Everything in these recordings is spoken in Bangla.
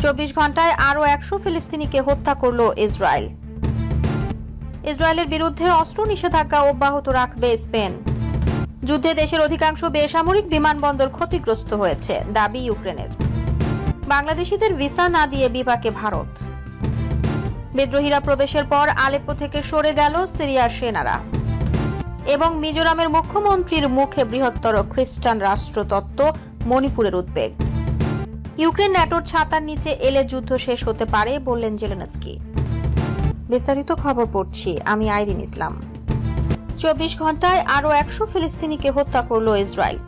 24 ঘন্টায় আরও 100 ফিলিস্তিনিকে হত্যা করল ইসরায়েল। ইসরায়েলের বিরুদ্ধে অস্ত্র নিষেধাজ্ঞা অব্যাহত রাখবে স্পেন। যুদ্ধে দেশের অধিকাংশ বেসামরিক বিমানবন্দর ক্ষতিগ্রস্ত হয়েছে, দাবি ইউক্রেনের। বাংলাদেশিদের ভিসা না দিয়ে বিপাকে ভারত। বিদ্রোহীরা প্রবেশের পর আলেপ্পো থেকে সরে গেল সিরিয়ার সেনারা। এবং মিজোরামের মুখ্যমন্ত্রীর মুখে বৃহত্তর খ্রিস্টান রাষ্ট্রতত্ত্ব, মণিপুরের উদ্বেগ। ইউক্রেন ন্যাটোর ছাতার নিচে এলে যুদ্ধ শেষ হতে পারে বললেন জেলেনস্কি। বিস্তারিত খবর পড়ছি, আমি আইরিন ইসলাম। 24 ঘন্টায় আরও 100 ফিলিস্তিনিকে হত্যা করল ইসরায়েল।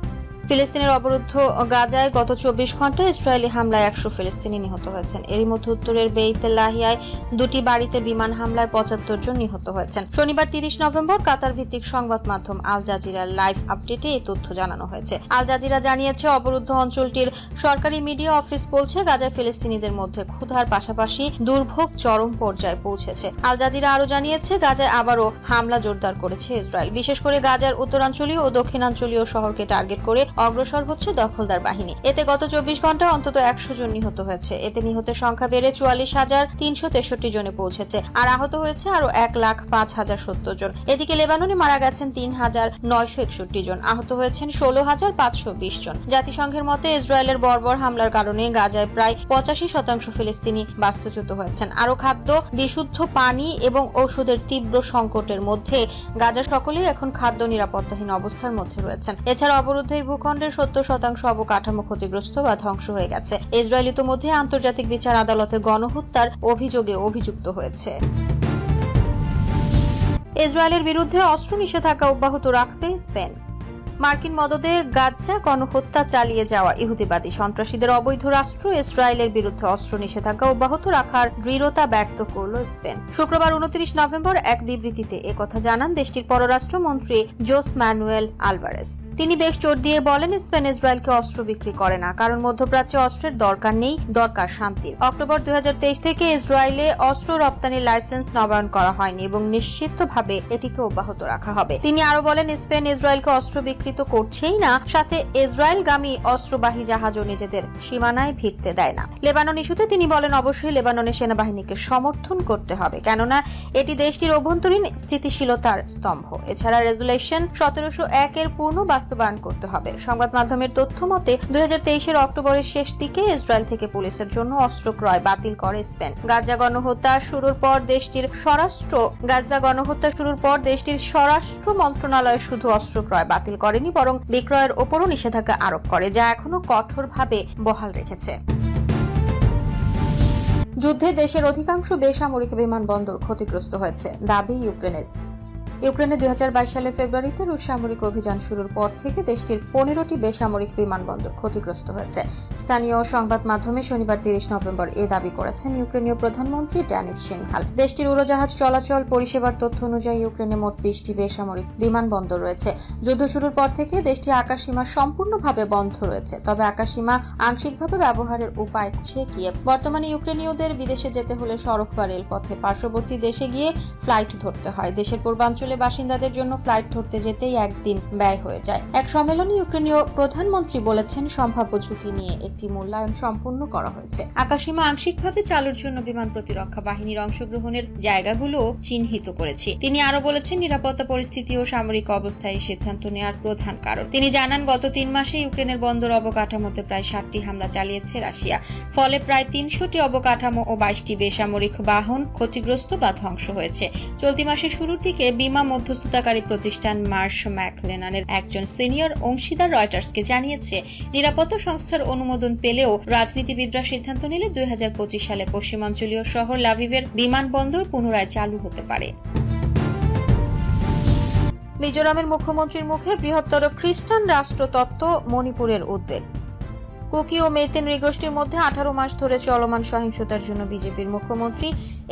ফিলিস্তিনের অবরুদ্ধ গাজায় গত 24 ঘন্টায় ইসরায়েলি হামলায় 100 ফিলিস্তিনি নিহত হয়েছেন। এরই মধ্যে উত্তরের বেইত লাহিয়ায় দুটি বাড়িতে বিমান হামলায় 75 জন নিহত হয়েছেন। শনিবার 30 নভেম্বর কাতার ভিত্তিক সংবাদ মাধ্যম আল জাজিরার লাইভ আপডেটে এই তথ্য জানানো হয়েছে। আল জাজিরা জানিয়েছে, অবরুদ্ধ অঞ্চলটির সরকারি মিডিয়া অফিস বলছে, গাজায় ফিলিস্তিনিদের মধ্যে ক্ষুধার পাশাপাশি দুর্ভোগ চরম পর্যায়ে পৌঁছেছে। আল জাজিরা আরও জানিয়েছে, গাজায় আবারও হামলা জোরদার করেছে ইসরায়েল। বিশেষ করে গাজার উত্তরাঞ্চলীয় ও দক্ষিণাঞ্চলীয় শহরকে টার্গেট করে অগ্রসর হচ্ছে দখলদার বাহিনী। এতে গত 24 ঘন্টায় অন্তত 100 জন নিহত হয়েছে। এতে নিহতের সংখ্যা বেড়ে 44,363 জনে পৌঁছেছে, আর আহত হয়েছে আরো 1,05,070 জন। এদিকে লেবাননে মারা গেছেন 3,961 জন, আহত হয়েছেন 16,520 জন। জাতিসংঘের মতে ইসরায়েলের বর্বর হামলার কারণে গাজায় প্রায় 85% ফিলিস্তিনি বাস্তুচ্যুত হয়েছেন। আরো খাদ্য, বিশুদ্ধ পানি এবং ঔষধের তীব্র সংকটের মধ্যে গাজার সকলেই এখন খাদ্য নিরাপত্তাহীন অবস্থার মধ্যে রয়েছেন। এছাড়া অবরুদ্ধ এই ভূখণ্ডের 70% অবকাঠামো ক্ষতিগ্রস্ত বা ধ্বংস হয়ে গেছে। ইসরায়েল ইতোমধ্যে আন্তর্জাতিক বিচার আদালতে গণহত্যার অভিযোগে অভিযুক্ত হয়েছে। ইসরায়েলের বিরুদ্ধে অস্ত্র নিষেধাজ্ঞা অব্যাহত রাখবে স্পেন। মার্কিন মদদে গাজ্জা গণহত্যা চালিয়ে যাওয়া ইহুদিবাদী সন্ত্রাসীদের অবৈধ রাষ্ট্র ইসরায়েলের বিরুদ্ধে অস্ত্র নিষেধাজ্ঞা অব্যাহত রাখার দৃঢ়তা ব্যক্ত করল স্পেন। শুক্রবার 29 নভেম্বর এক বিবৃতিতে একথা জানান দেশটির পররাষ্ট্রমন্ত্রী জোস ম্যানুয়েল আলভারেস। তিনি বেশ জোর দিয়ে বলেন, স্পেন ইসরায়েলকে অস্ত্র বিক্রি করে না, কারণ মধ্যপ্রাচ্যে অস্ত্রের দরকার নেই, দরকার শান্তির। অক্টোবর 2023 থেকে ইসরায়েলে অস্ত্র রপ্তানির লাইসেন্স নবায়ন করা হয়নি এবং নিশ্চিতভাবে এটিকে অব্যাহত রাখা হবে। তিনি আরো বলেন, স্পেন ইসরায়েলকে অস্ত্র বিক্রি তো করছেই না, সাথে ইসরায়েলগামী অস্ত্রবাহী জাহাজও নিজেদের সীমানায় ভিড়তে দেয় না। লেবানন ইস্যুতে তিনি বলেন, অবশ্যই লেবাননের সেনাবাহিনীকে সমর্থন করতে হবে, কেননা এটি দেশটির অভ্যন্তরীণ স্থিতিশীলতার স্তম্ভ। এছাড়া রেজুলেশন 1701 এর পূর্ণ বাস্তবায়ন করতে হবে। সংবাদ মাধ্যমের তথ্য মতে 2023 অক্টোবরের শেষ দিকে ইসরায়েল থেকে পুলিশের জন্য অস্ত্র ক্রয় বাতিল করে স্পেন। গাজা গণহত্যা শুরুর পর দেশটির স্বরাষ্ট্র মন্ত্রণালয় শুধু অস্ত্র ক্রয় বাতিল করেনি, বরং বিক্রয়ের ওপরও নিষেধাজ্ঞা আরোপ করে, যা এখনো কঠোরভাবে বহাল রেখেছে। যুদ্ধে দেশের অধিকাংশ বেসামরিক বিমানবন্দর ক্ষতিগ্রস্ত হয়েছে, দাবি ইউক্রেনের। ইউক্রেনে 2022 সালের ফেব্রুয়ারিতে রুশ সামরিক অভিযান শুরুর পর থেকে দেশটির 15টি বেসামরিক বিমানবন্দর ক্ষতিগ্রস্ত হয়েছে। স্থানীয় সংবাদ মাধ্যমে শনিবার 30 নভেম্বর এ দাবি করেছেন ইউক্রেনীয় প্রধানমন্ত্রী ডেনিস শিমহাল। দেশটির উড়োজাহাজ চলাচল পরিষেবার তথ্য অনুযায়ী ইউক্রেনে মোট 20টি বেসামরিক বিমানবন্দর রয়েছে। যুদ্ধ শুরুর পর থেকে দেশটির আকাশসীমা সম্পূর্ণভাবে বন্ধ রয়েছে, তবে আকাশসীমা আংশিকভাবে ব্যবহারের উপায় হচ্ছে কিয়েভ। বর্তমানে ইউক্রেনীয়দের বিদেশে যেতে হলে সড়ক বা রেলপথে পার্শ্ববর্তী দেশে গিয়ে ফ্লাইট ধরতে হয়। দেশের পূর্বাঞ্চল বাসিন্দাদের জন্য ফ্লাইট ধরতে যেতেই একদিন ব্যয় হয়ে যায়। এক সম্মেলনে ইউক্রেনীয় প্রধানমন্ত্রী বলেছেন, সম্ভাব্য ঝুঁকি নিয়ে একটি মূল্যায়ন সম্পন্ন করা হয়েছে। আকাশসীমা আংশিকভাবে চালুর জন্য বিমান প্রতিরক্ষা বাহিনীর অংশগ্রহণের জায়গাগুলো চিহ্নিত করেছে। তিনি আরো বলেছেন, নিরাপত্তা পরিস্থিতি ও সামরিক অবস্থায় এই সিদ্ধান্ত নেওয়ার প্রধান কারণ। তিনি জানান, গত 3 মাসে ইউক্রেনের বন্দর অবকাঠামোতে প্রায় 60টি হামলা চালিয়েছে রাশিয়া। ফলে প্রায় 300টি অবকাঠামো ও 22টি বেসামরিক বাহন ক্ষতিগ্রস্ত বা ধ্বংস হয়েছে। চলতি মাসের শুরুর দিকে বিমা মধ্যস্থতাকারী প্রতিষ্ঠান মার্শ ম্যাকলেনানের একজন সিনিয়র অংশীদার রয়টার্সকে জানিয়েছে, নিরাপত্তা সংস্থার অনুমোদন পেলেও রাজনীতিবিদরা সিদ্ধান্ত নিলে 2025 সালে পশ্চিমাঞ্চলীয় শহর লাভিভের বিমানবন্দর পুনরায় চালু হতে পারে। মিজোরামের মুখ্যমন্ত্রীর মুখে বৃহত্তর খ্রিস্টান রাষ্ট্রতত্ত্ব, মণিপুরের উদ্বেগ। কুকি ও মেইতেই নৃগোষ্ঠীর মধ্যে 18 মাস ধরে চলমান সহিংসতার জন্য বিজেপির মুখ্যমন্ত্রী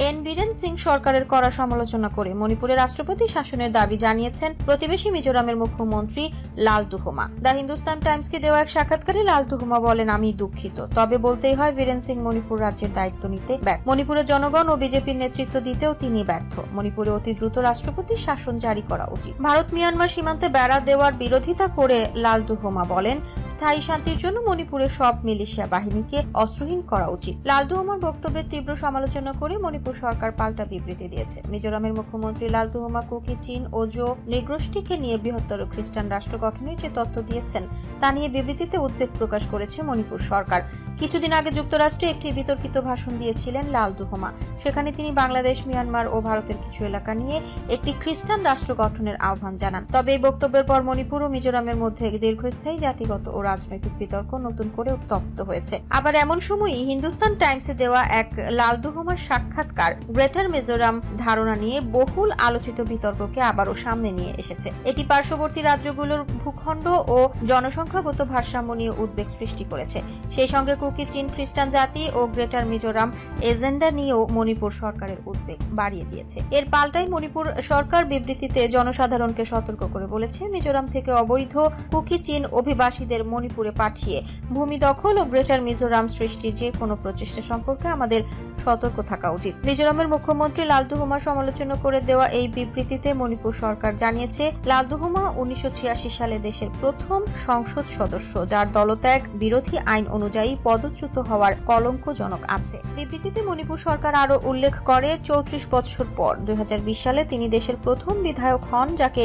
এন বীরেন সিং সরকারের কড়া সমালোচনা করে মণিপুরের রাষ্ট্রপতি শাসনের দাবি জানিয়েছেন প্রতিবেশী মিজোরামের মুখ্যমন্ত্রী লালতুহমা। দ্য হিন্দুস্তান টাইমসকে দেওয়া এক সাক্ষাৎকারে লালতুহমা বলেন, আমি দুঃখিত, তবে বলতেই হয় বীরেন সিং মণিপুর রাজ্যের দায়িত্ব নিতে ব্যর্থ। মণিপুরের জনগণ ও বিজেপির নেতৃত্ব দিতেও তিনি ব্যর্থ। মণিপুরে অতি দ্রুত রাষ্ট্রপতি শাসন জারি করা উচিত। ভারত মিয়ানমার সীমান্তে বেড়া দেওয়ার বিরোধিতা করে লালতুহমা বলেন, স্থায়ী শান্তির জন্য মণিপুরে মণিপুরের সব মিলিশিয়া বাহিনীকে অস্ত্রহীন করা উচিত। লালদু হোমার বক্তব্যের তীব্র সমালোচনা করে মণিপুর সরকার পাল্টা বিবৃতি দিয়েছে। মিজোরামের মুখ্যমন্ত্রী লালদু হোমা কুকি, চীন ও জো নেগ্রোস্টিকে নিয়ে বৃহত্তর খ্রিস্টান রাষ্ট্র গঠনের যে তত্ত্ব দিয়েছেন তা নিয়ে বিবৃতিতে উদ্বেগ প্রকাশ করেছে মণিপুর সরকার। কিছুদিন আগে যুক্তরাষ্ট্রে একটি বিতর্কিত ভাষণ দিয়েছিলেন লালদু হোমা। সেখানে তিনি বাংলাদেশ, মিয়ানমার ও ভারতের কিছু এলাকা নিয়ে একটি খ্রিস্টান রাষ্ট্র গঠনের আহ্বান জানান। তবে এই বক্তব্যের পর মণিপুর ও মিজোরামের মধ্যে দীর্ঘস্থায়ী জাতিগত ও রাজনৈতিক বিতর্ক নতুন করে উত্তপ্ত হয়েছে। আবার এমন সময়ই হিন্দুস্তান টাইমসে দেওয়া এক লালদু হোমার সাক্ষাৎকার গ্রেটার মিজোরাম ধারণা নিয়ে বহুল আলোচিত বিতর্ককে আবারও সামনে নিয়ে এসেছে। এটি পার্শ্ববর্তী রাজ্যগুলোর ভূখণ্ড ও জনসংখ্যাগত ভারসাম্য নিয়ে উদ্বেগ সৃষ্টি করেছে। সেই সঙ্গে কুকি, চীন, খ্রিস্টান জাতি ও গ্রেটার মিজোরাম এজেন্ডা নিয়েও মণিপুর সরকারের উদ্বেগ বাড়িয়ে দিয়েছে। এর পাল্টাই মণিপুর সরকার বিবৃতিতে জনসাধারণকে সতর্ক করে বলেছে, মিজোরাম থেকে অবৈধ কুকি চীন অভিবাসীদের মণিপুরে পাঠিয়ে ভূমি দখল ও গ্রেটার মিজোরাম সৃষ্টির যে কোনো প্রচেষ্টা সম্পর্কে আমাদের সতর্ক থাকা উচিত। মিজোরামের মুখ্যমন্ত্রী লালদু হোমার সমালোচনা করে দেওয়া এই বিবৃতিতে মণিপুর সরকার জানিয়েছে, লালদু হোমা 1986 সালে দেশের প্রথম সংসদ সদস্য, যার দলত্যাগ বিরোধী আইন অনুযায়ী পদচ্যুত হওয়ার কলঙ্কজনক আছে। বিবৃতিতে মণিপুর সরকার আরো উল্লেখ করে, 34 বছর পর 2020 সালে তিনি দেশের প্রথম বিধায়ক হন যাকে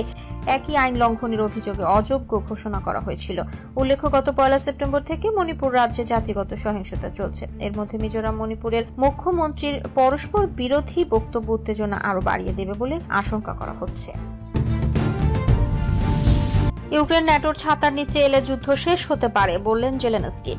একই আইন লঙ্ঘনের অভিযোগে অযোগ্য ঘোষণা করা হয়েছিল। উল্লেখ্য, গত 1 সেপ্টেম্বর থেকে মণিপুর রাজ্যে জাতিগত সহিংসতা চলছে। এর মধ্যে মিজোরাম মণিপুরের মুখ্যমন্ত্রীর পরস্পর বিরোধী বক্তব্য উত্তেজনা আরো বাড়িয়ে দেবে বলে আশঙ্কা করা হচ্ছে। ইউক্রেন ন্যাটোর ছাতার নিচে এলে যুদ্ধ শেষ হতে পারে বললেন জেলেনস্কি।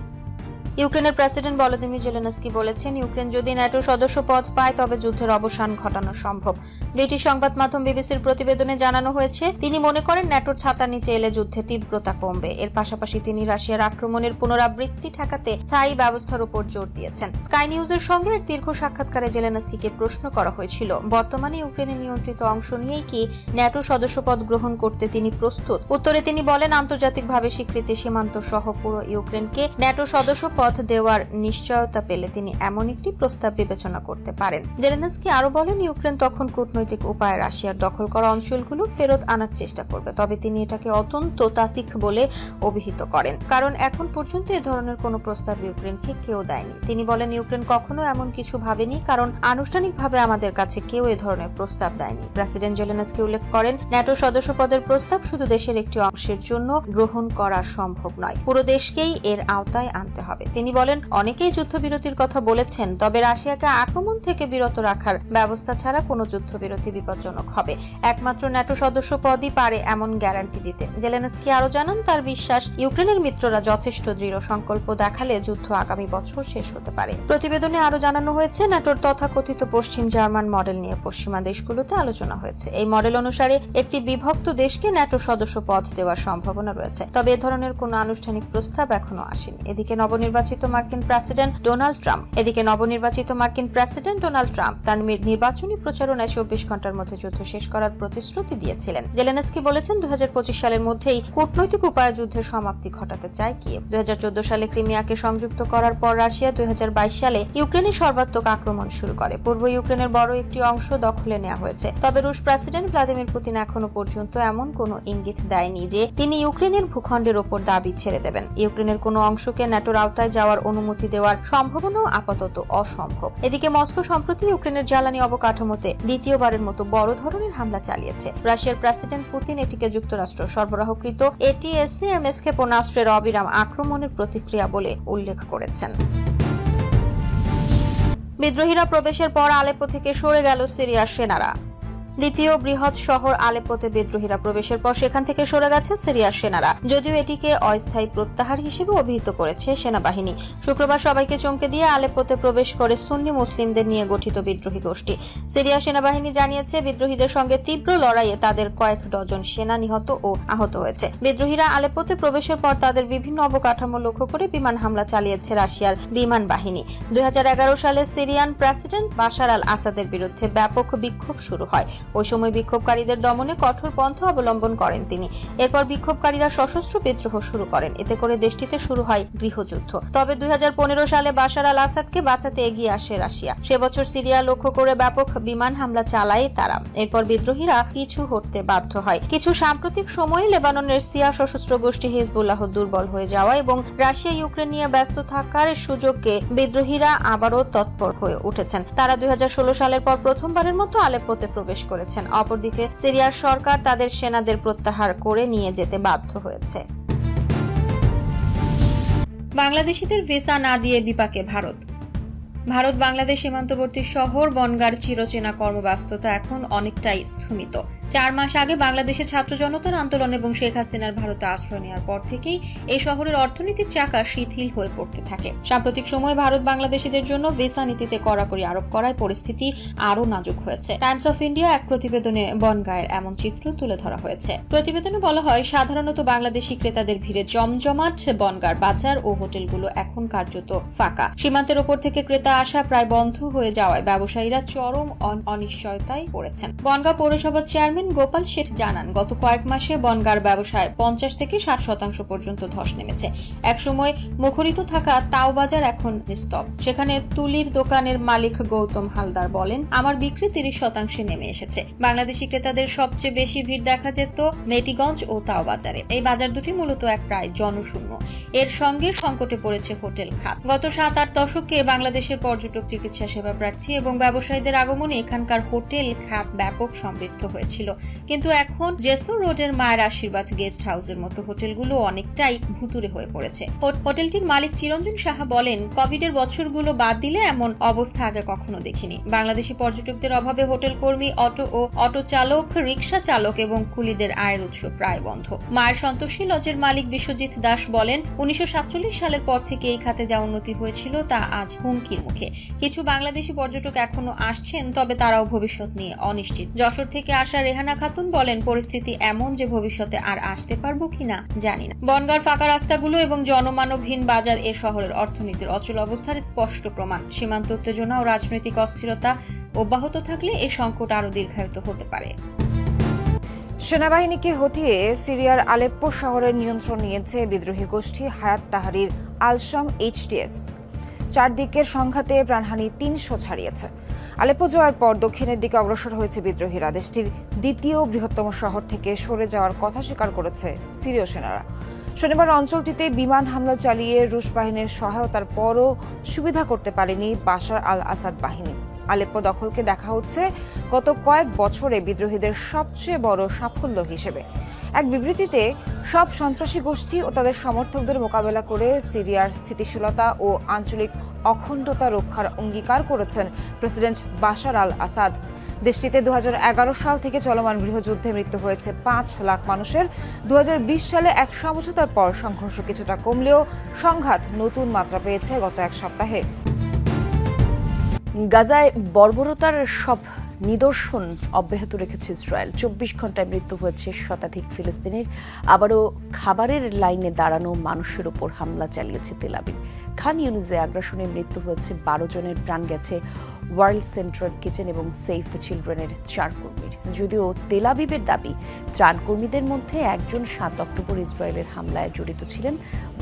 ইউক্রেনের প্রেসিডেন্ট ভলোদিমির জেলেনস্কি বলেছেন, ইউক্রেন যদি ন্যাটো সদস্য পদ পায় তবে যুদ্ধের অবসান ঘটানো সম্ভব। ব্রিটিশ সংবাদ মাধ্যম বিবিসির প্রতিবেদনে জানানো হয়েছে, তিনি মনে করেন ন্যাটোর ছাতার নিচে এলে যুদ্ধের তীব্রতা কমবে। এর পাশাপাশি তিনি রাশিয়ার আক্রমণের পুনরাবৃত্তি ঠেকাতে স্থায়ী ব্যবস্থার উপর জোর দিয়েছেন। স্কাই নিউজের সঙ্গে এক দীর্ঘ সাক্ষাৎকারে জেলেনস্কিকে প্রশ্ন করা হয়েছিল, বর্তমানে ইউক্রেনের নিয়ন্ত্রিত অংশ নিয়েই কি ন্যাটো সদস্য পদ গ্রহণ করতে তিনি প্রস্তুত। উত্তরে তিনি বলেন, আন্তর্জাতিকভাবে স্বীকৃতি সীমান্ত সহ পুরো ইউক্রেনকে ন্যাটো সদস্য পথ দেওয়ার নিশ্চয়তা পেলে তিনি এমন একটি প্রস্তাব বিবেচনা করতে পারেন। জেলেনস্কি আরো বলেন, ইউক্রেন তখন কূটনৈতিক উপায়ে রাশিয়ার দখল করা অঞ্চলগুলো ফেরত আনার চেষ্টা করবে। তবে তিনি এটাকে অত্যন্ত তাত্ত্বিক বলে অভিহিত করেন, কারণ এখন পর্যন্ত এ ধরনের কোনো প্রস্তাব ইউক্রেনকে কেউ দেয়নি। তিনি বলেন, ইউক্রেন কখনো এমন কিছু ভাবেনি, কারণ আনুষ্ঠানিকভাবে আমাদের কাছে কেউ এ ধরনের প্রস্তাব দেয়নি। প্রেসিডেন্ট জেলেনস্কি উল্লেখ করেন, ন্যাটো সদস্য পদের প্রস্তাব শুধু দেশের একটি অংশের জন্য গ্রহণ করা সম্ভব নয়, পুরো দেশকেই এর আওতায় আনতে হবে। তিনি বলেন, অনেকেই যুদ্ধবিরতির কথা বলেছেন, তবে রাশিয়াকে আক্রমণ থেকে বিরত রাখার ব্যবস্থা ছাড়া কোনো যুদ্ধবিরতি বিপজ্জনক হবে। একমাত্র ন্যাটো সদস্য পদই পারে এমন গ্যারান্টি দিতে। জেলেনস্কি আরো জানান, তার বিশ্বাস ইউক্রেনের মিত্ররা যথেষ্ট দৃঢ় সংকল্প দেখালে যুদ্ধ আগামী বছর শেষ হতে পারে। প্রতিবেদনে আরো জানানো হয়েছে, ন্যাটোর তথাকথিত পশ্চিম জার্মান মডেল নিয়ে পশ্চিমা দেশগুলোতে আলোচনা হয়েছে। এই মডেল অনুসারে একটি বিভক্ত দেশকে ন্যাটো সদস্য পদ দেওয়ার সম্ভাবনা রয়েছে, তবে এ ধরনের কোনো আনুষ্ঠানিক প্রস্তাব এখনো আসেনি। এদিকে নবনির্বাচিত মার্কিন প্রেসিডেন্ট ডোনাল্ড ট্রাম্প তার নির্বাচনী প্রচারণায় 24 ঘন্টার মধ্যে যুদ্ধ শেষ করার প্রতিশ্রুতি দিয়েছিলেন। জেলেনস্কি বলেছেন, 2025 সালের মধ্যেই কূটনৈতিক উপায়ে যুদ্ধের সমাপ্তি ঘটাতে চায় কিয়েভ। 2014 সালে ক্রিমিয়াকে সংযুক্ত করার পর রাশিয়া 2022 সালে ইউক্রেনের সর্বাত্মক আক্রমণ শুরু করে। পূর্ব ইউক্রেনের বড় একটি অংশ দখলে নেওয়া হয়েছে। তবে রুশ প্রেসিডেন্ট ভ্লাদিমির পুতিন এখনো পর্যন্ত এমন কোনো ইঙ্গিত দেয়নি যে তিনি ইউক্রেনের ভূখণ্ডের ওপর দাবি ছেড়ে দেবেন। ইউক্রেনের কোনো অংশকে ন্যাটোর আওতায় যাওয়ার অনুমতি দেওয়ার সম্ভাবনাও আপাতত অসম্ভব। এদিকে মস্কো সম্প্রতি ইউক্রেনের জ্বালানি অবকাঠামোতে দ্বিতীয়বারের মতো বড় ধরনের হামলা চালিয়েছে। রাশিয়ার প্রেসিডেন্ট পুতিন এটিকে যুক্তরাষ্ট্র সরবরাহকৃত ATACMS ক্ষেপণাস্ত্রের অবিরাম আক্রমণের প্রতিক্রিয়া বলে উল্লেখ করেছেন। বিদ্রোহীরা প্রবেশের পর আলেপ্পো থেকে সরে গেল সিরিয়ার সেনারা। দ্বিতীয় বৃহৎ শহর আলেপ্পোতে বিদ্রোহীরা প্রবেশের পর সেখান থেকে সরে গেছে সিরিয়ার সেনারা, যদিও এটিকে অস্থায়ী প্রত্যাহার হিসেবে অভিহিত করেছে সেনাবাহিনী। শুক্রবার সবাইকে চমকে দিয়ে আলেপ্পোতে প্রবেশ করে সুন্নি মুসলিমদের নিয়ে গঠিত বিদ্রোহী গোষ্ঠী। সিরিয়া সেনাবাহিনী জানিয়েছে, বিদ্রোহীদের সঙ্গে তীব্র লড়াইয়ে তাদের কয়েক ডজন সেনা নিহত ও আহত হয়েছে। বিদ্রোহীরা আলেপ্পোতে প্রবেশের পর তাদের বিভিন্ন অবকাঠামো লক্ষ্য করে বিমান হামলা চালিয়েছে রাশিয়ার বিমান বাহিনী। 2011 সালে সিরিয়ান প্রেসিডেন্ট বাশার আল আসাদের বিরুদ্ধে ব্যাপক বিক্ষোভ শুরু হয়। ওই সময় বিক্ষোভকারীদের দমনে কঠোর পন্থা অবলম্বন করেন তিনি। এরপর বিক্ষোভকারীরা সশস্ত্র বিদ্রোহ শুরু করেন। এতে করে দেশটিতে শুরু হয় গৃহযুদ্ধ। তবে 2015 সালে বাশার আল আসাদকে বাঁচাতে এগিয়ে আসে রাশিয়া। সে বছর সিরিয়া লক্ষ্য করে ব্যাপক বিমান হামলা চালায় তারা। এরপর বিদ্রোহীরা পিছু হটতে বাধ্য হয়। কিছু সাম্প্রতিক সময়ে লেবাননের শিয়া সশস্ত্র গোষ্ঠী হিজবুল্লাহ দুর্বল হয়ে যাওয়া এবং রাশিয়া ইউক্রেন নিয়ে ব্যস্ত থাকার সুযোগকে বিদ্রোহীরা আবারও তৎপর হয়ে উঠেছেন। তারা 2016 সালের পর প্রথমবারের মতো আলেপ্পোতে প্রবেশ করেছেন। অপরদিকে সিরিয়ার সরকার তাদের সেনাদের প্রত্যাহার করে নিয়ে যেতে বাধ্য হয়েছে। বাংলাদেশিদের ভিসা না দিয়ে বিপাকে ভারত বাংলাদেশ সীমান্তবর্তী শহর বনগাঁর চিরচেনা কর্মব্যস্ততা এখন অনেকটাই স্থমিত। 4 মাস আগে বাংলাদেশে ছাত্র জনতার আন্দোলন এবং শেখ হাসিনার ভারতে আশ্রয় নেওয়ার পর থেকেই এই শহরের অর্থনীতির চাকা শিথিল হয়ে পড়তে থাকে। সাম্প্রতিক সময়ে ভারত বাংলাদেশিদের জন্য ভিসা নীতিতে কড়াকড়ি আরোপ করায় পরিস্থিতি আরো নাজুক হয়েছে। টাইমস অফ ইন্ডিয়া এক প্রতিবেদনে বনগাঁয়ের এমন চিত্র তুলে ধরা হয়েছে। প্রতিবেদনে বলা হয়, সাধারণত বাংলাদেশি ক্রেতাদের ভিড়ে জমজমাট বনগাঁর বাজার ও হোটেলগুলো এখন কার্যত ফাঁকা। সীমান্তের ওপর থেকে ক্রেতা আসা প্রায় বন্ধ হয়ে যাওয়ায় ব্যবসায়ীরা চরম অনিশ্চয়তায় পড়েছেন। বনগাঁ পৌরসভার চেয়ারম্যান গোপাল শেঠ জানান, গত কয়েক মাসে বনগাঁর ব্যবসায় 50 থেকে 60% পর্যন্ত ধস নেমেছে। একসময় মুখরিত থাকা তাও বাজার এখন নিস্তব্ধ। সেখানে তুলির দোকানের মালিক গৌতম হালদার বলেন, আমার বিক্রি 30% নেমে এসেছে। বাংলাদেশি ক্রেতাদের সবচেয়ে বেশি ভিড় দেখা যেত মেটিগঞ্জ ও তাও বাজারে। এই বাজার দুটি মূলত এক প্রায় জনশূন্য। এর সঙ্গে সংকটে পড়েছে হোটেল খাত। গত 7-8 দশকে বাংলাদেশের পর্যটক, চিকিৎসা সেবা প্রার্থী এবং ব্যবসায়ীদের আগমনে এখানকার হোটেল খাত ব্যাপক সমৃদ্ধ হয়েছিল। কিন্তু এখন জেসুর রোডের মায়ের আশীর্বাদ গেস্ট হাউসের মতো হোটেলগুলো অনেকটাই ভুতুরে হয়ে পড়েছে। হোটেলটির মালিক চিরঞ্জন সাহা বলেন, কোভিডের বছরগুলো বাদ দিলে এমন অবস্থা আগে কখনো দেখিনি। বাংলাদেশি পর্যটকদের অভাবে হোটেল কর্মী, অটো চালক, রিকশা চালক এবং কুলিদের আয়ের উৎস প্রায় বন্ধ। মায়ের সন্তোষী লজের মালিক বিশ্বজিৎ দাস বলেন, 1947 সালের পর থেকে এই খাতে যা উন্নতি হয়েছিল তা আজ হুমকির মুখে। কিছু বাংলাদেশি পর্যটক এখনো আসছেন, তবে তারাও ভবিষ্যৎ নিয়ে অনিশ্চিত। যশোর থেকে আসা রেহানা খাতুন বলেন, পরিস্থিতি এমন যে ভবিষ্যতে আর আসতে পারবো কিনা জানি না। বনগাঁর ফাঁকা রাস্তাগুলো এবং জনমানবহীন বাজার এ শহরের অর্থনীতির অচল অবস্থার স্পষ্ট প্রমাণ। সীমান্ত উত্তেজনা ও রাজনৈতিক অস্থিরতা অব্যাহত থাকলে এই সংকট আরো দীর্ঘায়িত হতে পারে। সেনাবাহিনীকে হটিয়ে সিরিয়ার আলেপ্পো শহরের নিয়ন্ত্রণ নিয়েছে বিদ্রোহী গোষ্ঠী হায়াত তাহরির আল-শাম HTS। চারদিকের সংঘাতে প্রাণহানি 300 ছাড়িয়েছে। আলেপ্পো জয়ের পর দক্ষিণের দিকে অগ্রসর হয়েছে বিদ্রোহীরা। দেশটির দ্বিতীয় বৃহত্তম শহর থেকে সরে যাওয়ার কথা স্বীকার করেছে সিরীয় সেনারা। শনিবার অঞ্চলটিতে বিমান হামলা চালিয়ে রুশ বাহিনীর সহায়তার পরও সুবিধা করতে পারেনি বাশার আল আসাদ বাহিনী। আলেপ্পো দখলকে দেখা হচ্ছে গত কয়েক বছরে বিদ্রোহীদের সবচেয়ে বড় সাফল্য হিসেবে। এক বিবৃতিতে সব সন্ত্রাসী গোষ্ঠী ও তাদের সমর্থকদের মোকাবেলা করে সিরিয়ার স্থিতিশীলতা ও আঞ্চলিক অখণ্ডতা রক্ষার অঙ্গীকার করেছেন প্রেসিডেন্ট বাশার আল আসাদ। দেশটিতে 2011 সাল থেকে চলমান গৃহযুদ্ধে মৃত্যু হয়েছে 5 লাখ মানুষের। 2020 সালে এক সমঝোতার পর সংঘর্ষ কিছুটা কমলেও সংঘাত নতুন মাত্রা পেয়েছে গত এক সপ্তাহে। গাজায় বর্বরতার সব নিদর্শন অব্যাহত রেখেছে ইসরায়েল। 24 ঘন্টায় মৃত্যু হয়েছে শতাধিক ফিলিস্তিনির। আবারও খাবারের লাইনে দাঁড়ানো মানুষের উপর হামলা চালিয়েছে তেল আবিব। খান ইউনিসে আগ্রাসনে মৃত্যু হয়েছে 12 জনের, প্রাণ গেছে ওয়ার্ল্ড সেন্ট্রাল কিচেন এবং সেভ দ্য চিলড্রেনের 4 কর্মীর। যদিও তেল আবিবের দাবি, ত্রাণকর্মীদের মধ্যে একজন 7 অক্টোবর ইসরায়েলের হামলায় জড়িত ছিলেন।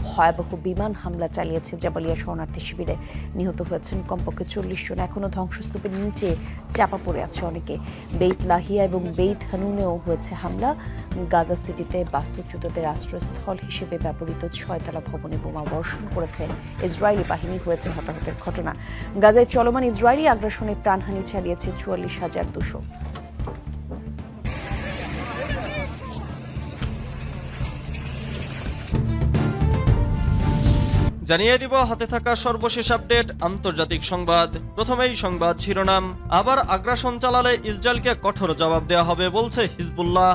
ভয়াবহ বিমান হামলা চালিয়েছে জাবালিয়া শরণার্থী শিবিরে। নিহত হয়েছেন কমপক্ষে 40 জন। এখনও ধ্বংসস্তূপের নিচে চাপা পড়ে আছে অনেকে। বেইত লাহিয়া এবং বেইত হানুনেও হয়েছে হামলা। গাজা সিটিতে বাস্তুচ্যুতদের আশ্রয়স্থল হিসেবে ব্যবহৃত 6তলা ভবনে বোমা বর্ষণ করেছে ইসরায়েলি বাহিনী। হয়েছে হতাহতের ঘটনা। গাজায় চলমান ইসরায়েলি আগ্রাসনে প্রাণহানি চালিয়েছে 44,200। জানিয়ে দিব হাতে থাকা সর্বশেষ আপডেট আন্তর্জাতিক সংবাদ। প্রথমেই সংবাদ শিরোনাম, আবার আগ্রাসন চালালে ইসরায়েলকে কঠোর জবাব দেওয়া হবে বলছে হিজবুল্লাহ।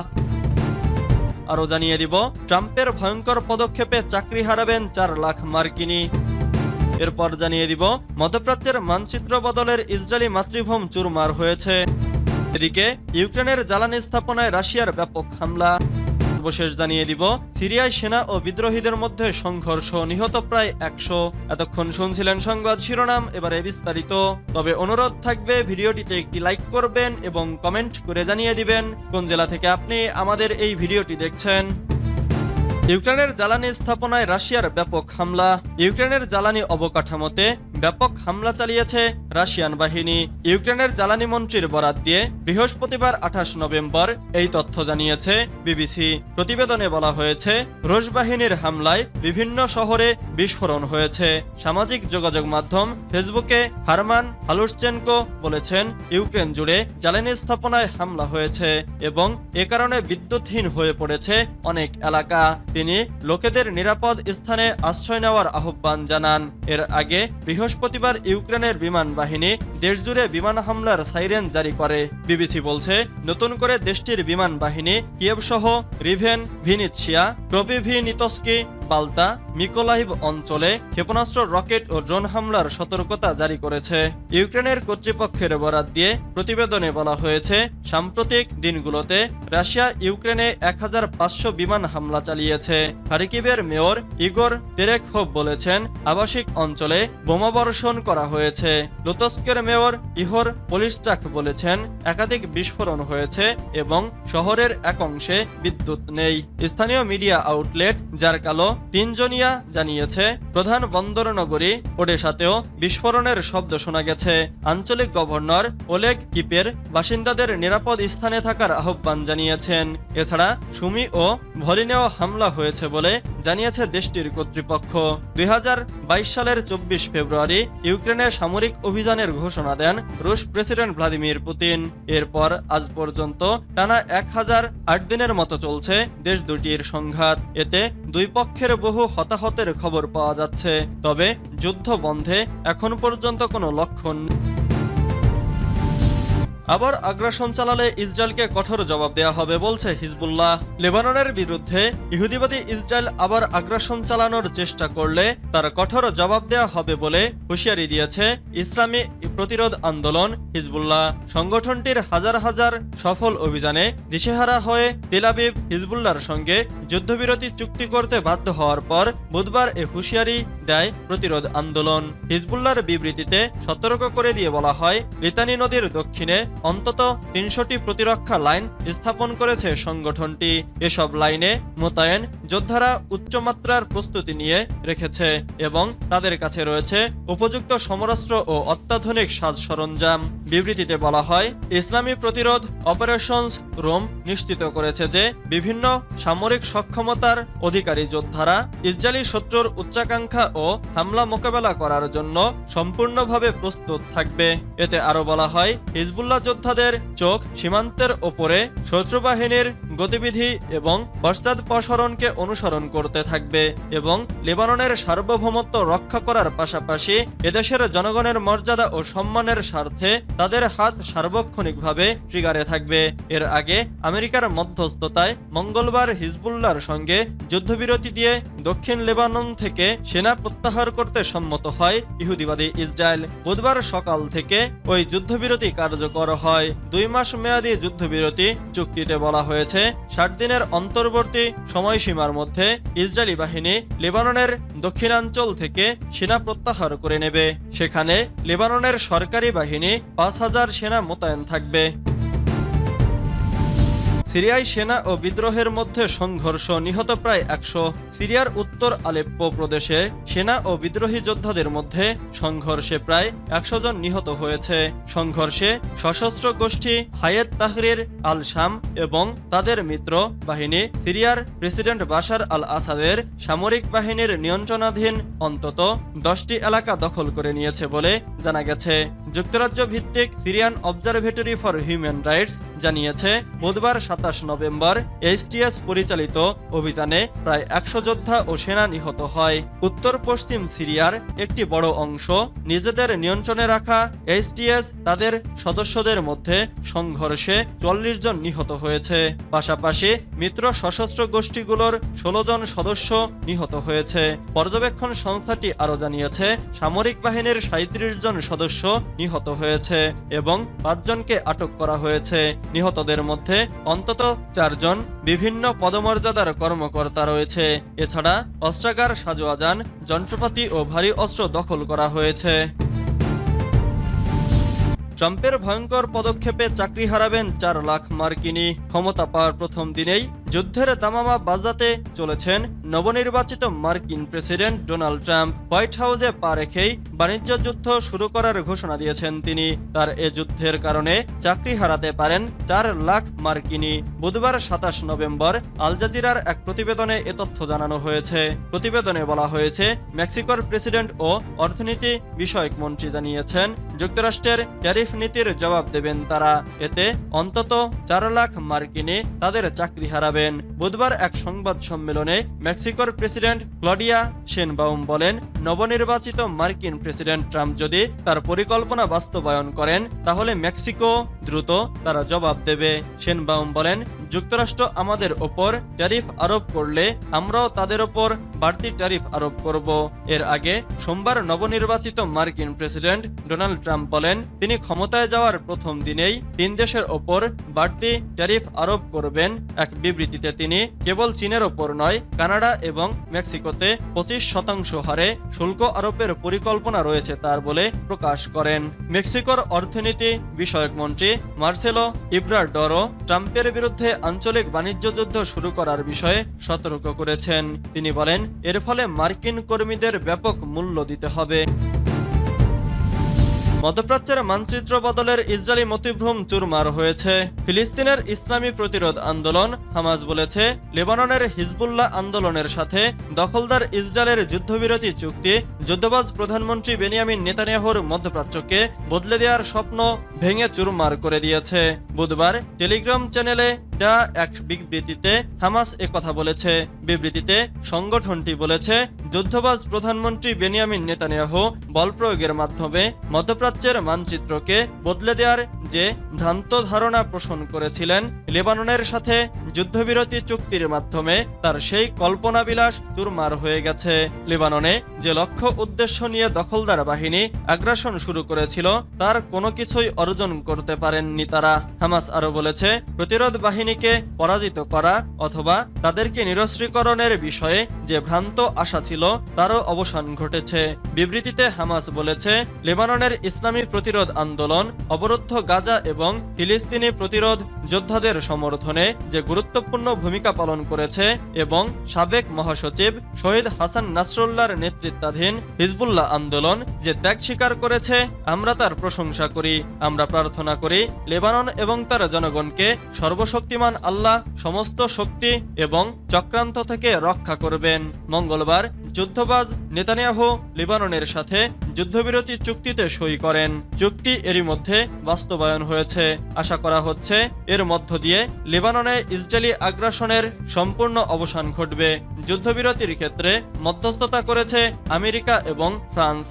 আরও জানিয়ে দিব, ট্রাম্পের ভয়ঙ্কর পদক্ষেপে চাকরি হারাবেন 4 লাখ মার্কিনী। এরপর জানিয়ে দিব, মধ্যপ্রাচ্যের মানচিত্র বদলের ইসরায়েলি মাতৃভূম চুরমার হয়েছে। এদিকে ইউক্রেনের জ্বালানি স্থাপনায় রাশিয়ার ব্যাপক হামলা। সর্বশেষ জানিয়ে দিব, সিরিয়ায় সেনা ও বিদ্রোহীদের মধ্যে সংঘর্ষ, নিহত প্রায় 100। এতক্ষণ শুনছিলেন সংবাদ শিরোনাম, এবারে বিস্তারিত। তবে অনুরোধ থাকবে ভিডিওটিতে একটি লাইক করবেন এবং কমেন্ট করে জানিয়ে দিবেন কোন জেলা থেকে আপনি আমাদের এই ভিডিওটি দেখছেন। ইউক্রেনের জ্বালানি স্থাপনায় রাশিয়ার ব্যাপক হামলা। ইউক্রেনের জ্বালানি অবকাঠামোতে ব্যাপক হামলা চালিয়েছে রাশিয়ান বাহিনী। ইউক্রেনের জ্বালানি মন্ত্রীর বরাত দিয়ে বৃহস্পতিবার 28 নভেম্বর এই তথ্য জানিয়েছে বিবিসি। প্রতিবেদনে বলা হয়েছে, রুশ বাহিনীর হামলায় বিভিন্ন শহরে বিস্ফোরণ হয়েছে। সামাজিক যোগাযোগ মাধ্যম ফেসবুকে হারমান হালুশচেনকো বলেছেন, ইউক্রেন জুড়ে জ্বালানি স্থাপনায় হামলা হয়েছে এবং এ কারণে বিদ্যুৎহীন হয়ে পড়েছে অনেক এলাকা। তিনি লোকেদের নিরাপদ স্থানে আশ্রয় নেওয়ার আহ্বান জানান। এর আগে বৃহস্পতিবার ইউক্রেনের বিমান বাহিনী দেশজুড়ে বিমান হামলার সাইরেন জারি করে। বিবিসি বলছে, নতুন করে দেশটির বিমান বাহিনী কিয়েভ সহ রিভেন, ভিনিৎসিয়া, ক্রপিভিনিতস্কি, পাল্টা, মিকোলাইভ অঞ্চলে ক্ষেপণাস্ত্র, রকেট ও ড্রোন হামলার সতর্কতা জারি করেছে। ইউক্রেনের কর্তৃপক্ষের বরাত দিয়ে প্রতিবেদনে বলা হয়েছে, সাম্প্রতিক দিনগুলোতে রাশিয়া ইউক্রেনে 1500 বিমান হামলা চালিয়েছে। খার্কিভের মেয়র ইগোর তেরেখভ বলেছেন, আবাসিক অঞ্চলে বোমাবর্ষণ করা হয়েছে। লুতস্কের মেয়র ইহোর পোলিশচাক বলেছেন, একাধিক বিস্ফোরণ হয়েছে এবং শহরের এক অংশে বিদ্যুৎ নেই। স্থানীয় মিডিয়া আউটলেট জারকালো তিনজনিয়া জানিয়েছে, প্রধান বন্দর নগরী ওডেসাতেও বিস্ফোরণের শব্দ শোনা গেছে। আঞ্চলিক গভর্নর ওলেগ কিপের বাসিন্দাদের নিরাপদ স্থানে থাকার আহ্বান জানিয়েছেন। এছাড়া সুমি ও ভলিনেও হামলা হয়েছে বলে জানিয়েছে দেশটির কর্তৃপক্ষ। 2022 সালের 24 ফেব্রুয়ারি ইউক্রেনে সামরিক অভিযানের ঘোষণা দেন রুশ প্রেসিডেন্ট ভ্লাদিমির পুতিন। এরপর আজ পর্যন্ত টানা 1008 দিনের মতো চলছে দেশ দুটির সংঘাত। এতে দুই পক্ষের বহু হতাহতের খবর পাওয়া যাচ্ছে, তবে যুদ্ধ বন্ধে এখন পর্যন্ত কোনো লক্ষণ নেই। আবার আগ্রাসন চালালে ইসরায়েলকে কঠোর জবাব দেওয়া হবে বলছে হিজবুল্লাহ। লেবাননের বিরুদ্ধে ইহুদিবাদী ইসরায়েল আবার আগ্রাসন চালানোর চেষ্টা করলে তার কঠোর জবাব দেওয়া হবে বলে হুঁশিয়ারি দিয়েছে ইসলামী প্রতিরোধ আন্দোলন হিজবুল্লাহ। সংগঠনটির হাজার হাজার সফল অভিযানে দিশেহারা হয়ে তেল আবিব হিজবুল্লাহর সঙ্গে যুদ্ধবিরতি চুক্তি করতে বাধ্য হওয়ার পর বুধবার এ হুঁশিয়ারি দেয় প্রতিরোধ আন্দোলন। হিজবুল্লাহর বিবৃতিতে সতর্ক করে দিয়ে বলা হয়, লিতানি নদীর দক্ষিণে অন্তত 300টি প্রতিরক্ষা লাইন স্থাপন করেছে সংগঠনটি। এসব লাইনে মোতায়েন যোদ্ধারা উচ্চমাত্রার প্রস্তুতি নিয়ে রেখেছে এবং তাদের কাছে রয়েছে উপযুক্ত সমরাস্ত্র ও অত্যাধুনিক সাজ সরঞ্জাম। বিবৃতিতে বলা হয়, ইসলামী প্রতিরোধ অপারেশনস রোম নিশ্চিত করেছে যে বিভিন্ন সামরিক সক্ষমতার অধিকারী যোদ্ধারা ইসরায়েলি শত্রুর উচ্চাকাঙ্ক্ষা ও হামলা মোকাবেলা করার জন্য সম্পূর্ণভাবে প্রস্তুত থাকবে। এতে আরো বলা হয়, হিজবুল্লাহ যোদ্ধাদের চোখ সীমান্তের ওপরে শত্রু বাহিনীর গতিবিধি এবং পশ্চাদপসরণকে অনুসরণ করতে থাকবে এবং লেবাননের সার্বভৌমত্ব রক্ষা করার পাশাপাশি এদেশের জনগণের মর্যাদা ও সম্মানের স্বার্থে তাদের হাত সার্বক্ষণিকভাবে ট্রিগারে থাকবে। এর আগে আমেরিকার মধ্যস্থতায় মঙ্গলবার হিজবুল্লাহর সঙ্গে যুদ্ধবিরতি দিয়ে দক্ষিণ লেবানন থেকে সেনা প্রত্যাহার করতে সম্মত হয় ইহুদিবাদী ইসরায়েল। বুধবার সকাল থেকে ওই যুদ্ধবিরতি কার্যকর হয়। 2 মাস মেয়াদী যুদ্ধবিরতি চুক্তিতে বলা হয়েছে, 60 দিনের অন্তর্বর্তী সময়সীমার মধ্যে ইসরায়েলি বাহিনী লেবাননের দক্ষিণাঞ্চল থেকে সেনা প্রত্যাহার করে নেবে। সেখানে লেবাননের সরকারি বাহিনী 5000 সেনা মোতায়েন থাকবে। সিরিয়ায় সেনা ও বিদ্রোহের মধ্যে সংঘর্ষ, নিহত প্রায় 100। সিরিয়ার উত্তর আলেপ্পো প্রদেশে সেনা ও বিদ্রোহী যোদ্ধাদের মধ্যে সংঘর্ষে প্রায় 100 জন নিহত হয়েছে। সংঘর্ষে সশস্ত্র গোষ্ঠী হায়েত তাহরির আল শাম এবং তাদের মিত্র বাহিনী সিরিয়ার প্রেসিডেন্ট বাশার আল আসাদের সামরিক বাহিনীর নিয়ন্ত্রণাধীন অন্তত 10টি এলাকা দখল করে নিয়েছে বলে জানা গেছে। যুক্তরাজ্য ভিত্তিক Syrian observatory for human rights জানিয়েছে, বুধবার 27 নভেম্বর এইচটিএস পরিচালিত অভিযানে প্রায় 100 যোদ্ধা ও সেনা নিহত হয়। উত্তর পশ্চিম সিরিয়ার একটি বড় অংশ নিজেদের নিয়ন্ত্রণে রাখা এইচটিএস তাদের সদস্যদের মধ্যে সংঘর্ষে 44 জন নিহত হয়েছে। পাশাপাশি মিত্র সশস্ত্র গোষ্ঠীগুলোর 16 জন সদস্য নিহত হয়েছে। পর্যবেক্ষণ সংস্থাটি আরও জানিয়েছে, সামরিক বাহিনীর 37 জন সদস্য নিহত হয়েছে এবং 5 জনকে আটক করা হয়েছে। নিহতদের মধ্যে অন্তত 4 জন বিভিন্ন পদমর্যাদার কর্মকর্তা রয়েছে। এছাড়া অস্ত্রাগার, সাজোয়াজান, যন্ত্রপাতি ও ভারী অস্ত্র দখল করা হয়েছে। ট্রাম্পের ভয়ঙ্কর পদক্ষেপে চাকরি হারাবেন 4 লাখ মার্কিনি। ক্ষমতা পাওয়ার প্রথম দিনেই যুদ্ধের দামামা বাজাতে চলেছেন নবনির্বাচিত মার্কিন প্রেসিডেন্ট ডোনাল্ড ট্রাম্প। হোয়াইট হাউসে পা রেখেই বাণিজ্য যুদ্ধ শুরু করার ঘোষণা দিয়েছেন তিনি। তার এ যুদ্ধের কারণে চাকরি হারাতে পারেন 4 লাখ মার্কিনি। বুধবার 27 নভেম্বর আল জাজিরার এক প্রতিবেদনে এ তথ্য জানানো হয়েছে। প্রতিবেদনে বলা হয়েছে, মেক্সিকোর প্রেসিডেন্ট ও অর্থনীতি বিষয়ক মন্ত্রী জানিয়েছেন যুক্তরাষ্ট্রের ট্যারিফ নীতির জবাব দেবেন তারা। এতে অন্তত 4 লাখ মার্কিনি তাদের চাকরি হারাবেন। বুধবার এক সংবাদ সম্মেলনে মেক্সিকোর প্রেসিডেন্ট ক্লডিয়া শেনবাউম বলেন, নবনির্বাচিত মার্কিন প্রেসিডেন্ট ট্রাম্প যদি তার পরিকল্পনা বাস্তবায়ন করেন তাহলে মেক্সিকো দ্রুত তারা জবাব দেবে। শেনবাউম বলেন, যুক্তরাষ্ট্র আমাদের ওপর ট্যারিফ আরোপ করলে আমরাও তাদের ওপর বাড়তি ট্যারিফ আরোপ করব। এর আগে সোমবার নবনির্বাচিত মার্কিন প্রেসিডেন্ট ডোনাল্ড ট্রাম্প বলেন, তিনি ক্ষমতায় যাওয়ার প্রথম দিনেই 3 দেশের ওপর বাড়তি ট্যারিফ আরোপ করবেন। এক বিবৃতিতে তিনি কেবল চীনের ওপর নয়, কানাডা এবং মেক্সিকোতে 25% হারে শুল্ক আরোপের পরিকল্পনা রয়েছে তার বলে প্রকাশ করেন। মেক্সিকোর অর্থনীতি বিষয়ক মন্ত্রী মার্সেলো ইব্রাডোরো ট্রাম্পের বিরুদ্ধে আঞ্চলিক বাণিজ্য যুদ্ধ শুরু করার বিষয়ে সতর্ক করেছেন। তিনি বলেন, এর ফলে মার্কিন কর্মীদের ব্যাপক মূল্য দিতে হবে। মধ্যপ্রাচ্যের মানচিত্র বদলের ইসরায়েলি মতিভ্রম চুরমার হয়েছে। ফিলিস্তিনের ইসলামী প্রতিরোধ আন্দোলন হামাস বলেছে, লেবাননের হিজবুল্লাহ আন্দোলনের সাথে দখলদার ইসরায়েলের যুদ্ধবিরতি চুক্তি যুদ্ধবাজ প্রধানমন্ত্রী বেনিয়ামিন নেতানিয়াহুর মধ্যপ্রাচ্যকে বদলে দেওয়ার স্বপ্ন ভেঙে চুরমার করে দিয়েছে। বুধবার টেলিগ্রাম চ্যানেলে দেয়া এক বিবৃতিতে হামাস একথা বলেছে। বিবৃতিতে সংগঠনটি বলেছে, যুদ্ধবাজ প্রধানমন্ত্রী বেনিয়ামিন নেতানিয়াহু বল প্রয়োগের মাধ্যমে মধ্যপ্রাচ্যের মানচিত্রকে বদলে দেওয়ার যে ভ্রান্ত ধারণা পোষণ করেছিলেন লেবাননের সাথে যুদ্ধবিরতি চুক্তির মাধ্যমে, তার সেই কল্পনাবিলাস চুরমার হয়ে গেছে। লেবাননে যে লক্ষ্য উদ্দেশ্য নিয়ে দখলদার বাহিনী আগ্রাসন শুরু করেছিল তার কোনো কিছুই অর্জন করতে পারেননি তারা। হামাস আরো বলেছে, প্রতিরোধ বাহিনীকে পরাজিত করা অথবা তাদেরকে নিরস্ত্রীকরণের বিষয়ে যে ভ্রান্ত আশা ছিল তারও অবসান ঘটেছে। বিবৃতিতে হামাস বলেছে, লেবাননের ইসলামী প্রতিরোধ আন্দোলন অবরুদ্ধ গাজা এবং ফিলিস্তিনি প্রতিরোধ যোদ্ধাদের সমর্থনে যে গুরুত্বপূর্ণ ভূমিকা পালন করেছে এবং সাবেক মহাসচিব শহীদ হাসান নাসরুল্লাহর নেতৃত্বাধীন হিজবুল্লাহ আন্দোলন যে ত্যাগ স্বীকার করেছে, আমরা তার প্রশংসা করি। আমরা প্রার্থনা করি লেবানন এবং তার জনগণকে সর্বশক্তিমান আল্লাহ সমস্ত শক্তি এবং চক্রান্ত থেকে রক্ষা করবেন। মঙ্গলবার যুদ্ধবাজ নেতানিয়াহু লেবাননের সাথে যুদ্ধবিরতি চুক্তিতে সই করেন। চুক্তি এরই মধ্যে বাস্তবায়ন হয়েছে। আশা করা হচ্ছে এর মধ্য দিয়ে লেবাননে ইসরায়েলি আগ্রাসনের সম্পূর্ণ অবসান ঘটবে। যুদ্ধবিরতির ক্ষেত্রে মধ্যস্থতা করেছে আমেরিকা এবং ফ্রান্স।